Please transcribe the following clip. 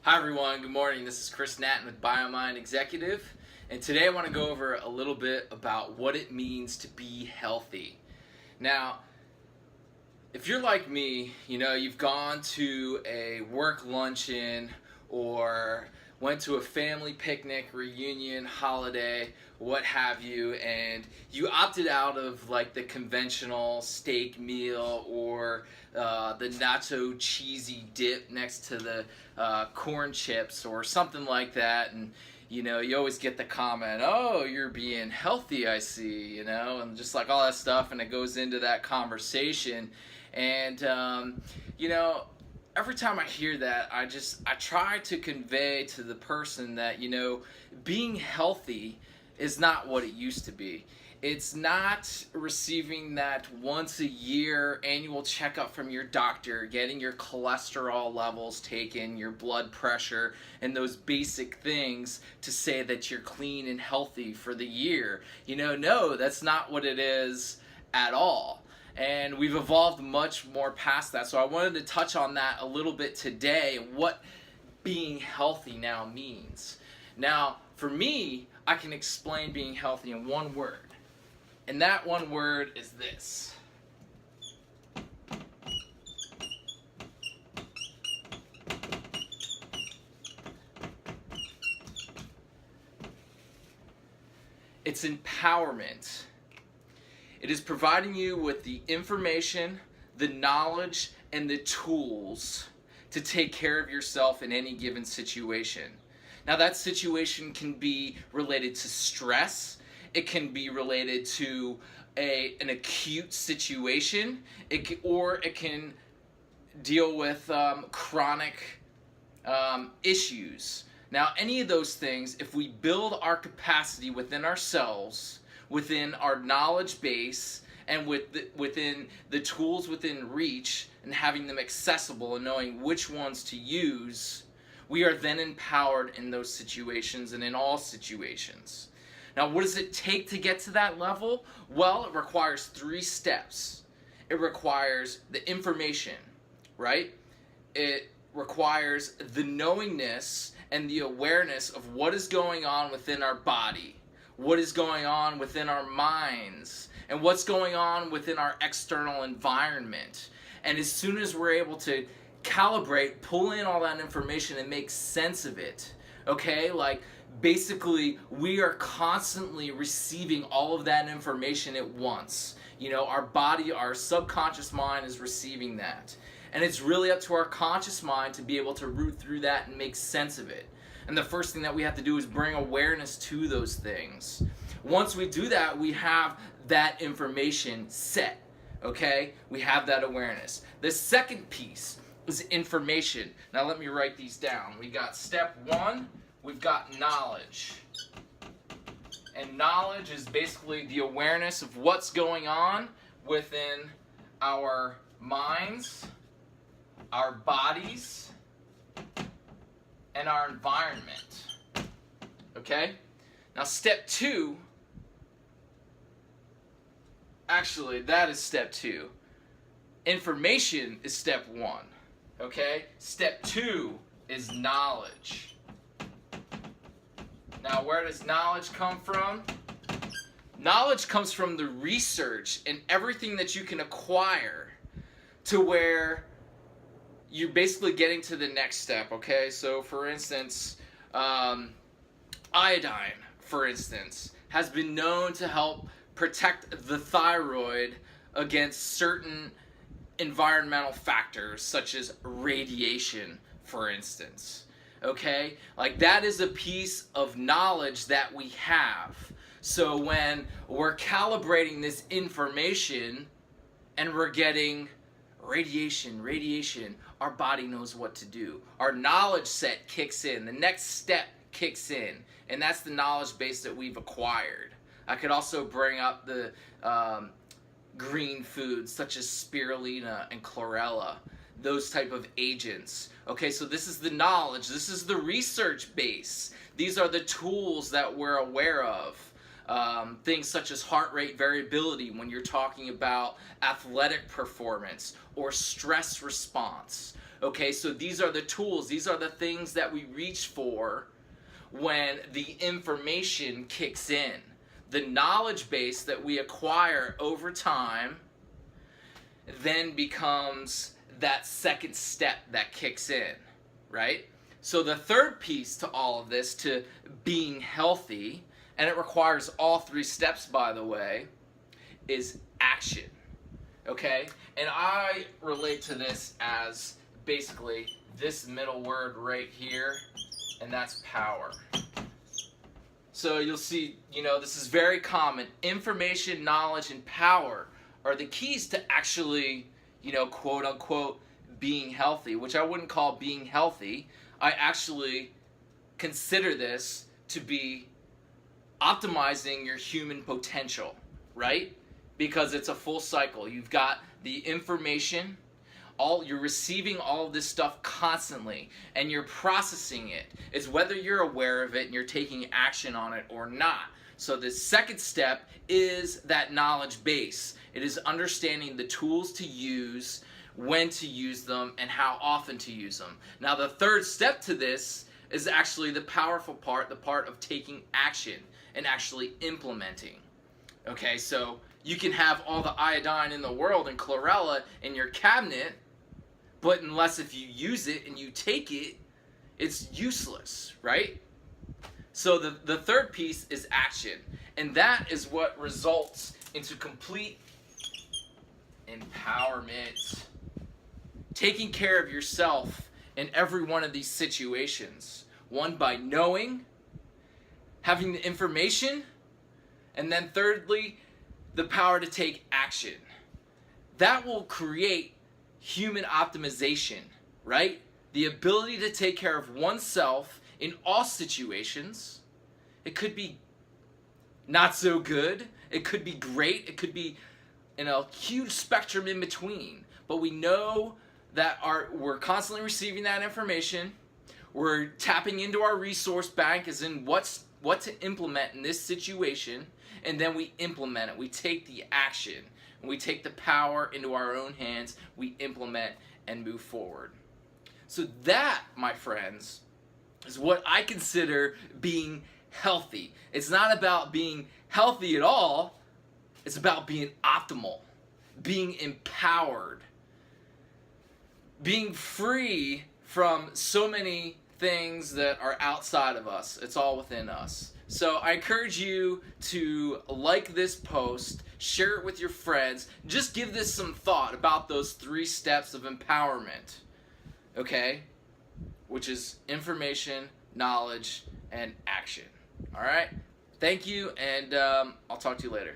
Hi everyone, good morning. This is Chris Natton with BioMind Executive, and today I want to go over a little bit about what it means to be healthy. Now, if you're like me, you've gone to a work luncheon or went to a family picnic, reunion, holiday, what have you, and you opted out of like the conventional steak meal or the nacho cheesy dip next to the corn chips or something like that, and you always get the comment, oh, you're being healthy, I see, and just like all that stuff, and it goes into that conversation. And every time I hear that, I try to convey to the person that being healthy is not what it used to be. It's not receiving that once a year annual checkup from your doctor, getting your cholesterol levels taken, your blood pressure, and those basic things to say that you're clean and healthy for the year. No, that's not what it is at all. And we've evolved much more past that. So I wanted to touch on that a little bit today, what being healthy now means. Now, for me, I can explain being healthy in one word. And that one word is this. It's empowerment. It is providing you with the information, the knowledge, and the tools to take care of yourself in any given situation. Now, that situation can be related to stress. It can be related to an acute situation, or it can deal with chronic issues. Now, any of those things, if we build our capacity within ourselves, within our knowledge base, and within the tools within reach, and having them accessible and knowing which ones to use, we are then empowered in those situations and in all situations. Now, what does it take to get to that level? Well, it requires 3 steps. It requires the information, right? It requires the knowingness and the awareness of what is going on within our body, what is going on within our minds, and what's going on within our external environment. And as soon as we're able to calibrate, pull in all that information and make sense of it, okay? Like, basically, we are constantly receiving all of that information at once. Our body, our subconscious mind is receiving that. And it's really up to our conscious mind to be able to root through that and make sense of it. And the first thing that we have to do is bring awareness to those things. Once we do that, we have that information set, okay? We have that awareness. The second piece is information. Now let me write these down. We got step 1, we've got knowledge. And knowledge is basically the awareness of what's going on within our minds, our bodies, and our environment. Okay? Now step 2, actually that is step 2. Information is step 1. Okay? Step 2 is knowledge. Now, where does knowledge come from? Knowledge comes from the research and everything that you can acquire to where you're basically getting to the next step, okay? So, for instance, iodine, for instance, has been known to help protect the thyroid against certain environmental factors, such as radiation, for instance. Okay? Like, that is a piece of knowledge that we have. So when we're calibrating this information and we're getting radiation, our body knows what to do. Our knowledge set kicks in. The next step kicks in. And that's the knowledge base that we've acquired. I could also bring up the green foods such as spirulina and chlorella, those type of agents. Okay, so this is the knowledge, this is the research base. These are the tools that we're aware of. Things such as heart rate variability when you're talking about athletic performance or stress response. Okay, so these are the tools, these are the things that we reach for when the information kicks in. The knowledge base that we acquire over time then becomes that second step that kicks in, right? So the third piece to all of this, to being healthy, and it requires all three steps, by the way, is action. Okay? And I relate to this as basically this middle word right here, and that's power. So you'll see, this is very common. Information, knowledge, and power are the keys to actually, quote unquote, being healthy, which I wouldn't call being healthy. I actually consider this to be optimizing your human potential, right? Because it's a full cycle. You've got the information, you're receiving all of this stuff constantly, and you're processing it. It's whether you're aware of it and you're taking action on it or not. So the second step is that knowledge base. It is understanding the tools to use, when to use them, and how often to use them. Now the third step to this is actually the powerful part, the part of taking action and actually implementing. Okay, so you can have all the iodine in the world and chlorella in your cabinet, but unless if you use it and you take it, it's useless, right? So the third piece is action, and that is what results into complete empowerment. Taking care of yourself in every one of these situations. One, by knowing, having the information, and then thirdly, the power to take action. That will create human optimization, right? The ability to take care of oneself in all situations. It could be not so good, it could be great, it could be in a huge spectrum in between. But we know that we're constantly receiving that information. We're tapping into our resource bank, as in what to implement in this situation, and then we implement it. We take the action, and we take the power into our own hands. We implement and move forward. So that, my friends, is what I consider being healthy. It's not about being healthy at all. It's about being optimal, being empowered, being free from so many things that are outside of us. It's all within us. So I encourage you to like this post, share it with your friends, just give this some thought about those 3 steps of empowerment, okay? Which is information, knowledge, and action. All right? Thank you, and I'll talk to you later.